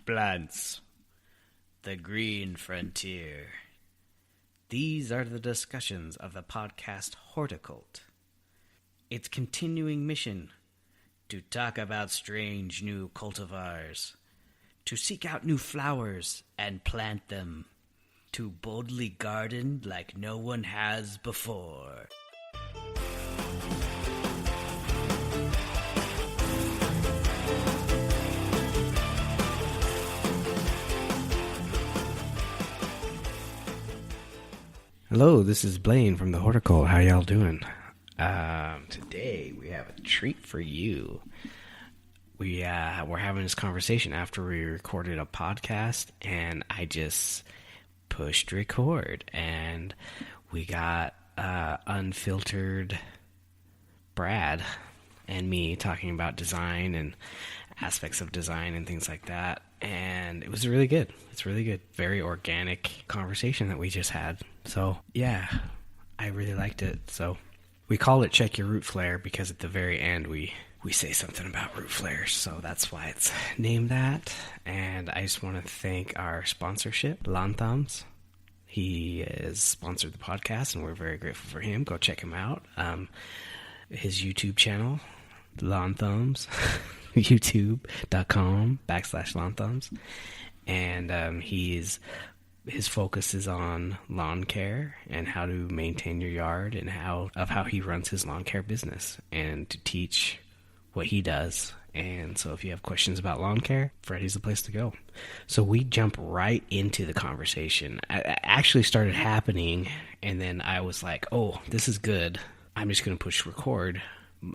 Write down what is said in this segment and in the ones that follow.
Plants. The Green Frontier. These are the discussions of the podcast Horticult. Its continuing mission to talk about strange new cultivars, to seek out new flowers and plant them, to boldly garden like no one has before. Hello, this is Blaine from the Horticult. How y'all doing? Today we have a treat for you. We're having this conversation after we recorded a podcast, and I just pushed record, and we got unfiltered Brad and me talking about design and aspects of design and things like that, and it was really good. It's really good. Very organic conversation that we just had. So, yeah, I really liked it. So, we call it Check Your Root Flare because at the very end we say something about root flares. So, that's why it's named that. And I just want to thank our sponsorship, Lawn Thumbs. He has sponsored the podcast, and we're very grateful for him. Go check him out. His YouTube channel, Lawn Thumbs, youtube.com/Lawn Thumbs. And his focus is on lawn care and how to maintain your yard and how he runs his lawn care business and to teach what he does. And so if you have questions about lawn care, Freddie's the place to go. So we jump right into the conversation. It actually started happening, and then I was like, oh, this is good. I'm just going to push record.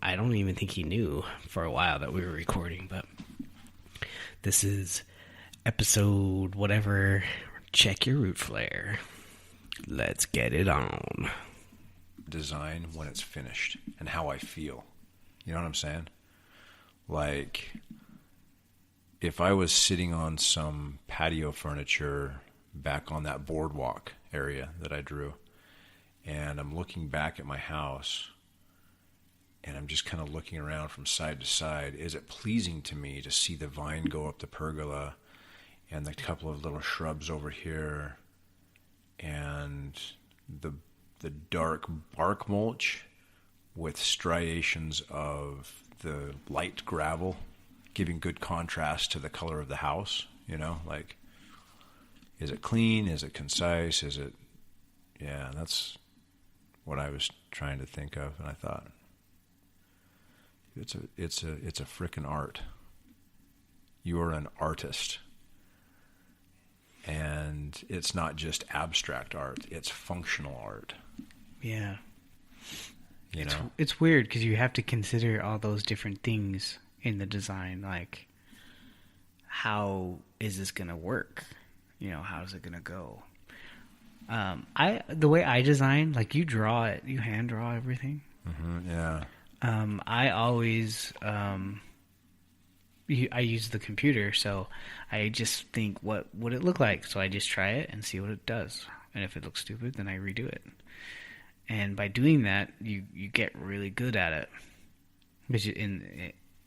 I don't even think he knew for a while that we were recording, but this is episode whatever. Check your root flare. Let's get it on. Design when it's finished and how I feel. You know what I'm saying? Like, if I was sitting on some patio furniture back on that boardwalk area that I drew, and I'm looking back at my house, and I'm just kind of looking around from side to side, is it pleasing to me to see the vine go up the pergola and the couple of little shrubs over here, and the dark bark mulch with striations of the light gravel giving good contrast to the color of the house, you know? Like, is it clean? Is it concise? Is it... Yeah, that's what I was trying to think of, and I thought, it's a frickin' art. You are an artist. And it's not just abstract art, it's functional art. Yeah. You know? It's weird because you have to consider all those different things in the design, like how is this going to work? You know, how is it going to go? The way I design, like you draw it, you hand draw everything. Mm-hmm, yeah. I always... I use the computer, so I just think, what would it look like? So I just try it and see what it does. And if it looks stupid, then I redo it. And by doing that, you get really good at it. Because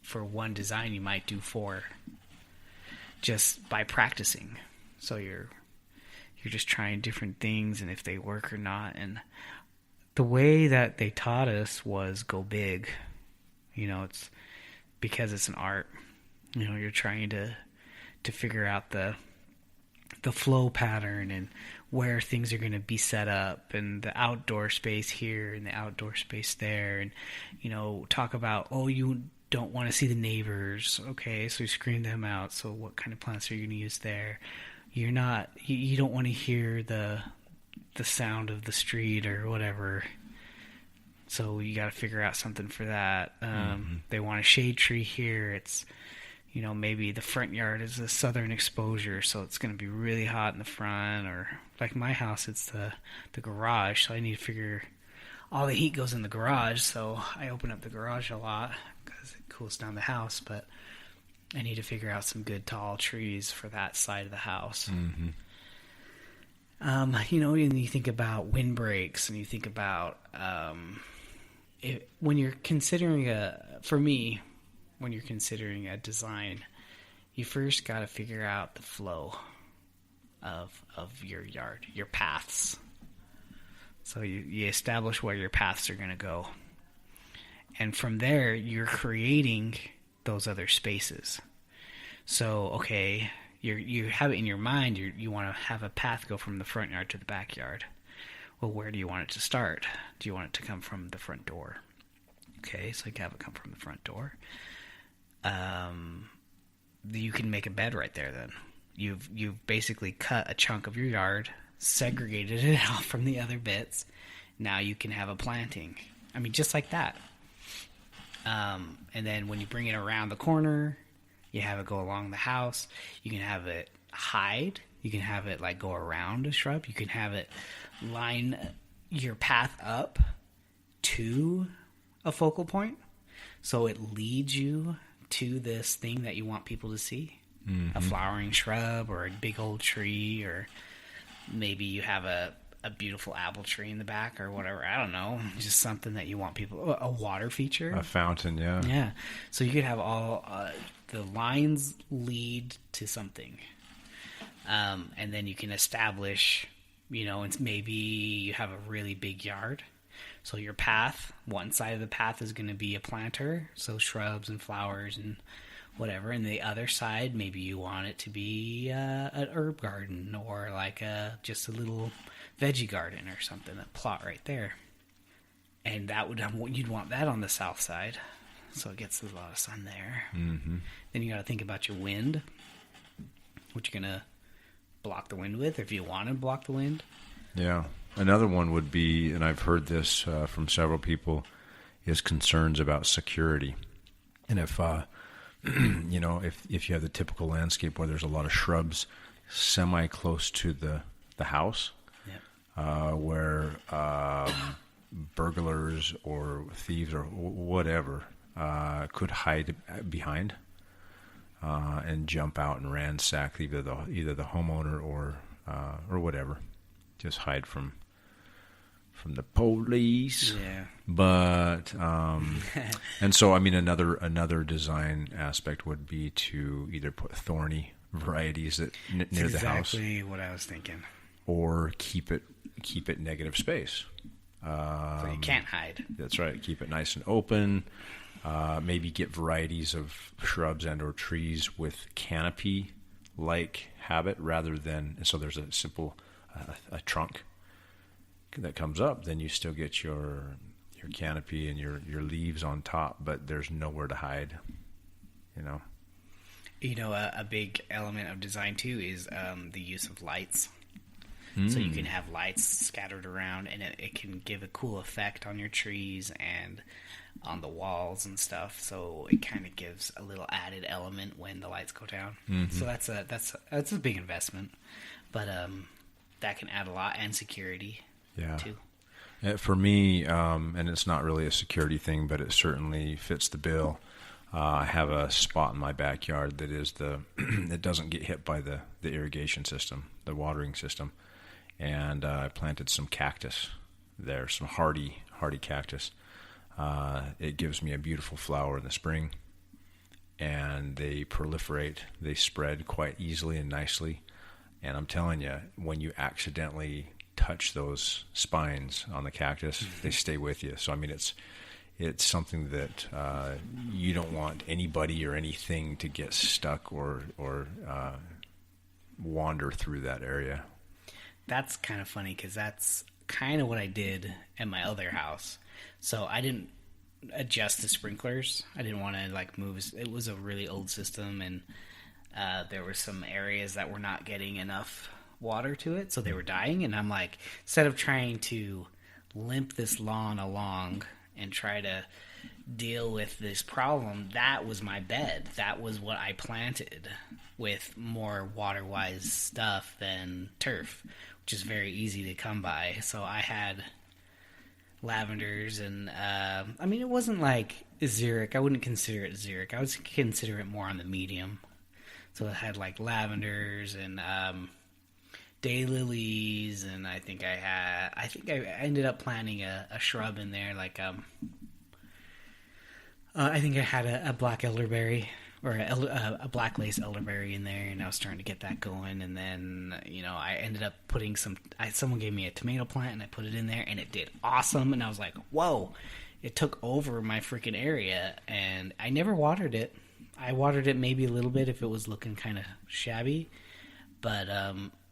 for one design, you might do 4 just by practicing. So you're just trying different things and if they work or not. And the way that they taught us was go big. You know, it's because it's an art. You know, you're trying to figure out the flow pattern and where things are going to be set up and the outdoor space here and the outdoor space there. And, you know, talk about, oh, you don't want to see the neighbors. Okay, so you screen them out. So what kind of plants are you going to use there? You don't want to hear the sound of the street or whatever. So you got to figure out something for that. They want a shade tree here. It's... You know, maybe the front yard is a southern exposure, so it's going to be really hot in the front. Or, like my house, it's the garage, so I need to figure... All the heat goes in the garage, so I open up the garage a lot because it cools down the house. But I need to figure out some good tall trees for that side of the house. Mm-hmm. You know, and you think about windbreaks, and you think about... when you're considering when you're considering a design, you first got to figure out the flow of your yard, your paths. So you establish where your paths are going to go. And from there, you're creating those other spaces. So, okay, you have it in your mind, you want to have a path go from the front yard to the backyard. Well, where do you want it to start? Do you want it to come from the front door? Okay, so you can have it come from the front door. You can make a bed right there then. You've basically cut a chunk of your yard, segregated it out from the other bits. Now you can have a planting. I mean, just like that. And then when you bring it around the corner, you have it go along the house. You can have it hide. You can have it like go around a shrub. You can have it line your path up to a focal point. So it leads you to this thing that you want people to see. Mm-hmm. A flowering shrub or a big old tree, or maybe you have a beautiful apple tree in the back or whatever. I don't know. Just something that you want people... A water feature. A fountain, yeah. Yeah. So you could have all... the lines lead to something. And then you can establish, it's maybe you have a really big yard. So your path, one side of the path is going to be a planter, so shrubs and flowers and whatever. And the other side, maybe you want it to be an herb garden or like just a little veggie garden or something, a plot right there. And you'd want that on the south side, so it gets a lot of sun there. Mm-hmm. Then you got to think about your wind, what you're going to block the wind with, if you want to block the wind. Yeah. Another one would be, and I've heard this from several people, is concerns about security. And if if you have the typical landscape where there's a lot of shrubs semi close to the house, yeah. Where burglars or thieves or whatever could hide behind and jump out and ransack either the homeowner or whatever, just hide from the police. Yeah. But and so I mean another design aspect would be to either put thorny varieties near the house. Exactly what I was thinking. Or keep it negative space. So you can't hide. That's right. Keep it nice and open. Maybe get varieties of shrubs and or trees with canopy-like habit rather than... So there's a simple a trunk that comes up. Then you still get your canopy and your leaves on top, but there's nowhere to hide. A big element of design, too, is the use of lights. So you can have lights scattered around, and it can give a cool effect on your trees and on the walls and stuff. So it kind of gives a little added element when the lights go down. Mm-hmm. So that's a big investment, but that can add a lot, and security too. For me, and it's not really a security thing, but it certainly fits the bill. I have a spot in my backyard that is that doesn't get hit by the irrigation system, the watering system. And I planted some cactus there, some hardy cactus. It gives me a beautiful flower in the spring, and they proliferate. They spread quite easily and nicely. And I'm telling you, when you accidentally touch those spines on the cactus, they stay with you. So I mean, it's something that you don't want anybody or anything to get stuck or wander through that area. That's kind of funny because that's kind of what I did at my other house. So I didn't adjust the sprinklers. I didn't want to move. It was a really old system, and there were some areas that were not getting enough water to it, so they were dying. And I'm like, instead of trying to limp this lawn along and try to deal with this problem, that was my bed. That was what I planted with more water-wise stuff than turf, which is very easy to come by. So I had lavenders and, it wasn't like xeric. I wouldn't consider it xeric. I would consider it more on the medium. So it had lavenders and daylilies, and I think I ended up planting a shrub in there, I think I had a black elderberry, or a black lace elderberry in there, and I was starting to get that going. And then, I ended up putting someone gave me a tomato plant, and I put it in there, and it did awesome. And I was like, whoa, it took over my freaking area. And I never watered it. I watered it maybe a little bit if it was looking kind of shabby. But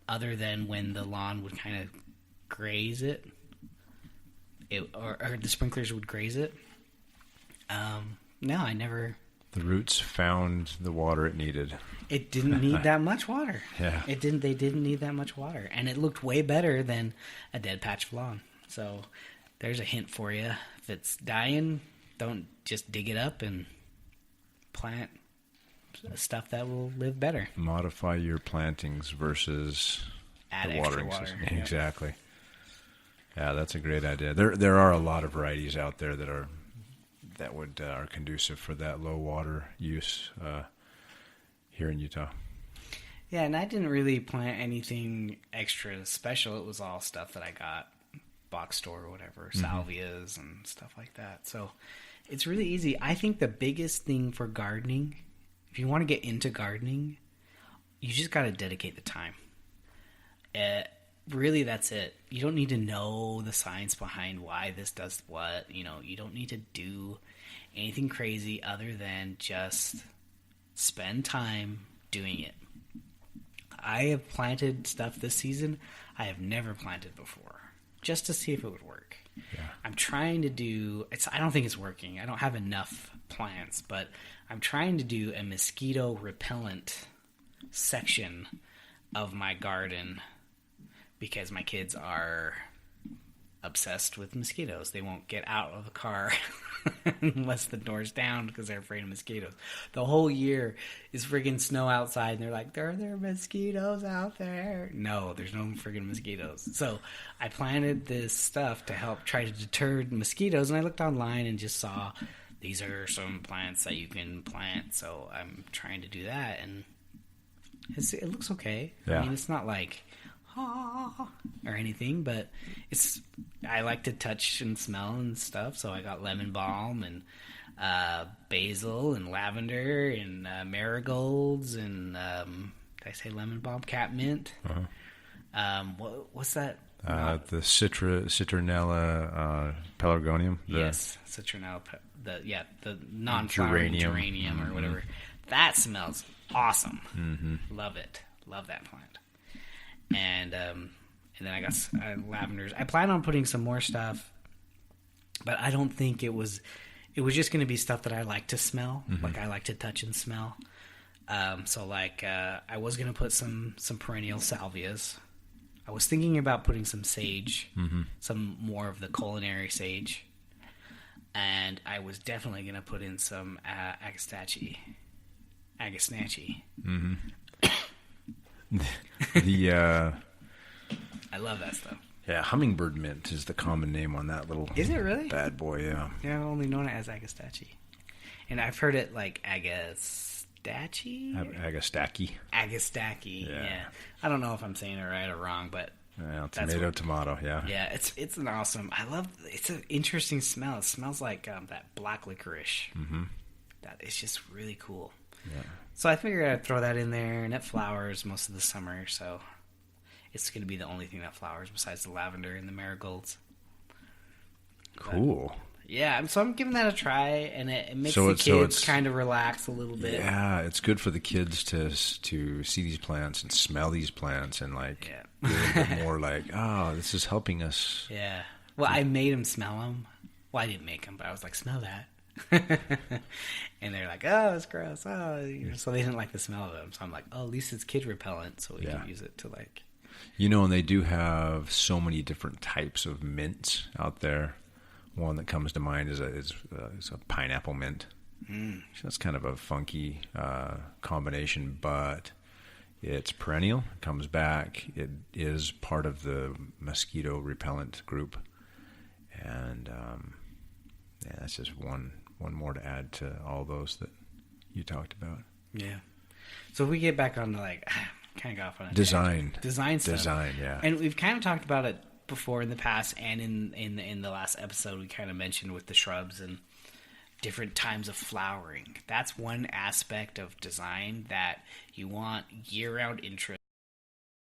other than when the lawn would kind of graze it, or the sprinklers would graze it, no, I never... The roots found the water it needed. It didn't need that much water. Yeah. They didn't need that much water. And it looked way better than a dead patch of lawn. So there's a hint for you. If it's dying, don't just dig it up and plant stuff that will live better. Modify your plantings versus Add the extra watering water. system. Yeah. Exactly. Yeah, that's a great idea. There are a lot of varieties out there that are conducive for that low water use here in Utah. Yeah, and I didn't really plant anything extra special. It was all stuff that I got box store or whatever, salvias and stuff like that. So it's really easy. I think the biggest thing for gardening, if you want to get into gardening, you just got to dedicate the time. Really, that's it. You don't need to know the science behind why this does what. You don't need to do anything crazy other than just spend time doing it. I have planted stuff this season I have never planted before, just to see if it would work. Yeah. I'm trying to do... I don't think it's working. I don't have enough plants, but I'm trying to do a mosquito repellent section of my garden because my kids are obsessed with mosquitoes. They won't get out of the car unless the door's down because they're afraid of mosquitoes. The whole year is friggin' snow outside, and they're like, are there mosquitoes out there? No, there's no friggin' mosquitoes. So I planted this stuff to help try to deter mosquitoes, and I looked online and just saw these are some plants that you can plant. So I'm trying to do that, and it looks okay. Yeah. I mean, it's not like... or anything, but I like to touch and smell and stuff, so I got lemon balm and basil and lavender and marigolds and did I say lemon balm? Catmint. What's that? The citronella pelargonium. Yes, citronella. The non-flowering geranium or whatever. That smells awesome. Mm-hmm. Love it. Love that plant. And then I got lavenders. I plan on putting some more stuff, but I don't think it was just going to be stuff that I like to smell, like I like to touch and smell. So I was going to put some perennial salvias. I was thinking about putting some sage, some more of the culinary sage, and I was definitely going to put in some agastache. Mm-hmm. I love that stuff. Yeah, hummingbird mint is the common name on that little... Is it really? Bad boy, yeah. Yeah, I've only known it as agastache. And I've heard it like agastache? Agastache. Agastache, yeah. I don't know if I'm saying it right or wrong, but... Well, tomato, yeah. Yeah, it's an awesome... it's an interesting smell. It smells like that black licorice. Mm-hmm. That is just really cool. Yeah. So I figured I'd throw that in there, and it flowers most of the summer, so it's going to be the only thing that flowers besides the lavender and the marigolds. Cool. But, yeah, so I'm giving that a try, and it makes the kids kind of relax a little bit. Yeah, it's good for the kids to see these plants and smell these plants and be a little bit more like, oh, this is helping us. Yeah. Well, I made them smell them. Well, I didn't make them, but I was like, smell that. And they're like, oh, it's gross. Oh, so they didn't like the smell of them. So I'm like, oh, at least it's kid repellent, so we can use it to like. And they do have so many different types of mints out there. One that comes to mind is a pineapple mint. So that's kind of a funky combination, but it's perennial. It comes back. It is part of the mosquito repellent group, and that's just one more to add to all those that you talked about. Yeah. So if we get back on to kind of got off on a design stuff. Design, yeah. And we've kind of talked about it before in the past, and in the last episode we kind of mentioned with the shrubs and different times of flowering. That's one aspect of design that you want year-round interest